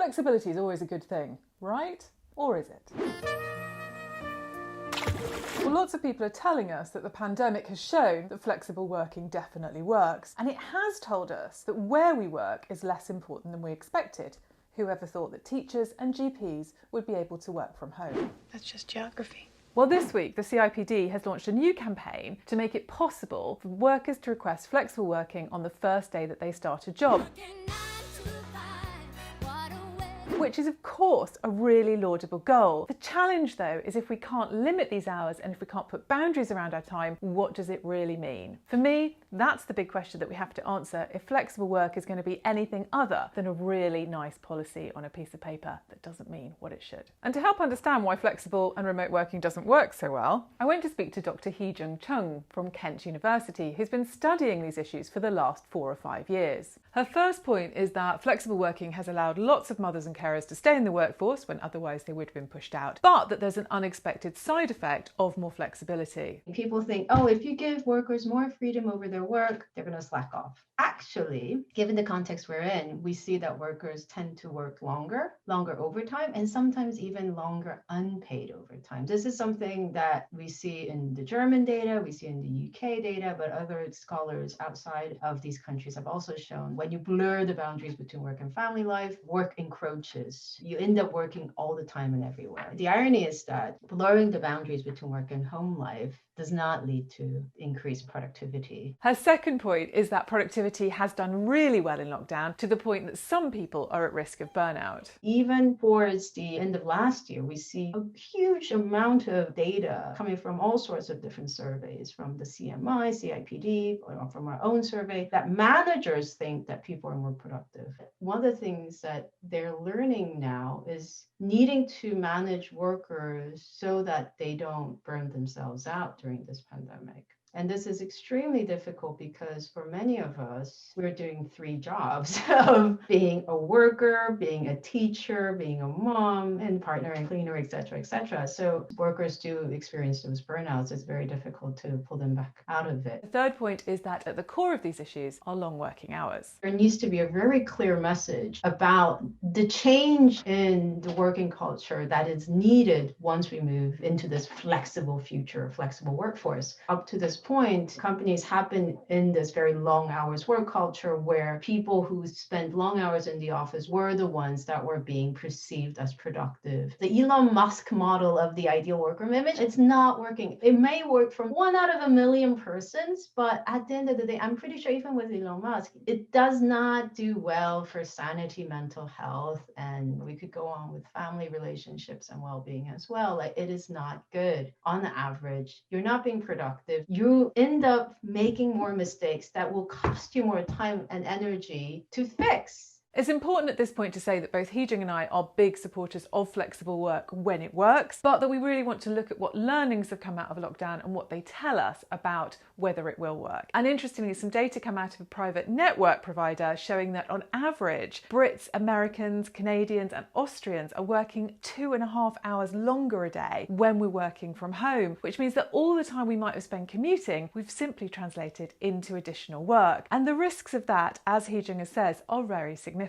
Flexibility is always a good thing, right? Or is it? Well, lots of people are telling us that the pandemic has shown that flexible working definitely works, and it has told us that where we work is less important than we expected. Whoever thought that teachers and GPs would be able to work from home? That's just geography. Well, this week, the CIPD has launched a new campaign to make it possible for workers to request flexible working on the first day that they start a job. Which is, of course, a really laudable goal. The challenge, though, is if we can't limit these hours and if we can't put boundaries around our time, what does it really mean? For me, that's the big question that we have to answer if flexible work is going to be anything other than a really nice policy on a piece of paper that doesn't mean what it should. And to help understand why flexible and remote working doesn't work so well, I went to speak to Dr. Hee-Jung Chung from Kent University, who's been studying these issues for the last 4 or 5 years. Her first point is that flexible working has allowed lots of mothers and carers to stay in the workforce when otherwise they would have been pushed out, but that there's an unexpected side effect of more flexibility. People think, oh, if you give workers more freedom over their work, they're going to slack off. Actually, given the context we're in, we see that workers tend to work longer overtime, and sometimes even longer unpaid overtime. This is something that we see in the German data, we see in the UK data, but other scholars outside of these countries have also shown when you blur the boundaries between work and family life, work encroaches. You end up working all the time and everywhere. The irony is that blurring the boundaries between work and home life does not lead to increased productivity. Her second point is that productivity has done really well in lockdown, to the point that some people are at risk of burnout. Even towards the end of last year, we see a huge amount of data coming from all sorts of different surveys, from the CMI, CIPD, or from our own survey, that managers think that people are more productive. One of the things that they're learning now is needing to manage workers so that they don't burn themselves out during this pandemic. And this is extremely difficult because for many of us, we're doing 3 jobs of being a worker, being a teacher, being a mom, and partner and cleaner, et cetera, et cetera. So workers do experience those burnouts. It's very difficult to pull them back out of it. The third point is that at the core of these issues are long working hours. There needs to be a very clear message about the change in the working culture that is needed once we move into this flexible future, flexible workforce. Up to this point, companies have been in this very long hours work culture where people who spent long hours in the office were the ones that were being perceived as productive. The Elon Musk model of the ideal worker image, it's not working. It may work for 1 out of a million persons, but at the end of the day, I'm pretty sure even with Elon Musk, it does not do well for sanity, mental health, and we could go on with family relationships and well-being as well. Like, it is not good. On the average, you're not being productive. You end up making more mistakes that will cost you more time and energy to fix. It's important at this point to say that both Hee-Jung and I are big supporters of flexible work when it works, but that we really want to look at what learnings have come out of lockdown and what they tell us about whether it will work. And interestingly, some data come out of a private network provider showing that on average, Brits, Americans, Canadians and Austrians are working 2.5 hours longer a day when we're working from home, which means that all the time we might have spent commuting, we've simply translated into additional work. And the risks of that, as Hee-Jung says, are very significant.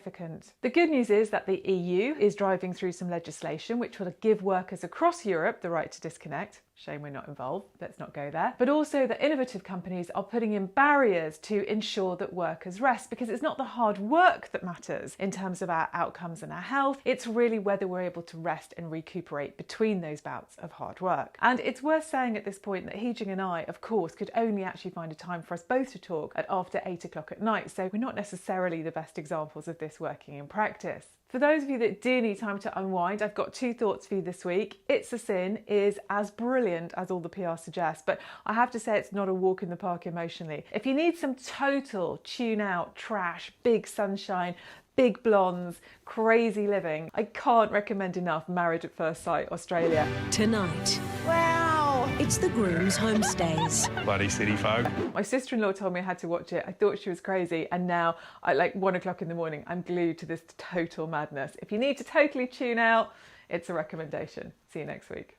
The good news is that the EU is driving through some legislation which will give workers across Europe the right to disconnect. Shame we're not involved, let's not go there. But also that innovative companies are putting in barriers to ensure that workers rest, because it's not the hard work that matters in terms of our outcomes and our health, it's really whether we're able to rest and recuperate between those bouts of hard work. And it's worth saying at this point that Hee-Jung and I, of course, could only actually find a time for us both to talk at after 8 o'clock at night, so we're not necessarily the best examples of this working in practice. For those of you that do need time to unwind, I've got 2 thoughts for you this week. It's a Sin is as brilliant as all the PR suggests, but I have to say it's not a walk in the park emotionally. If you need some total tune out trash, big sunshine, big blondes, crazy living, I can't recommend enough Married at First Sight Australia. Tonight. Wow! It's the Grooms Homestays. Bloody city folk. My sister-in-law told me I had to watch it. I thought she was crazy, and now at like 1 o'clock in the morning, I'm glued to this total madness. If you need to totally tune out, it's a recommendation. See you next week.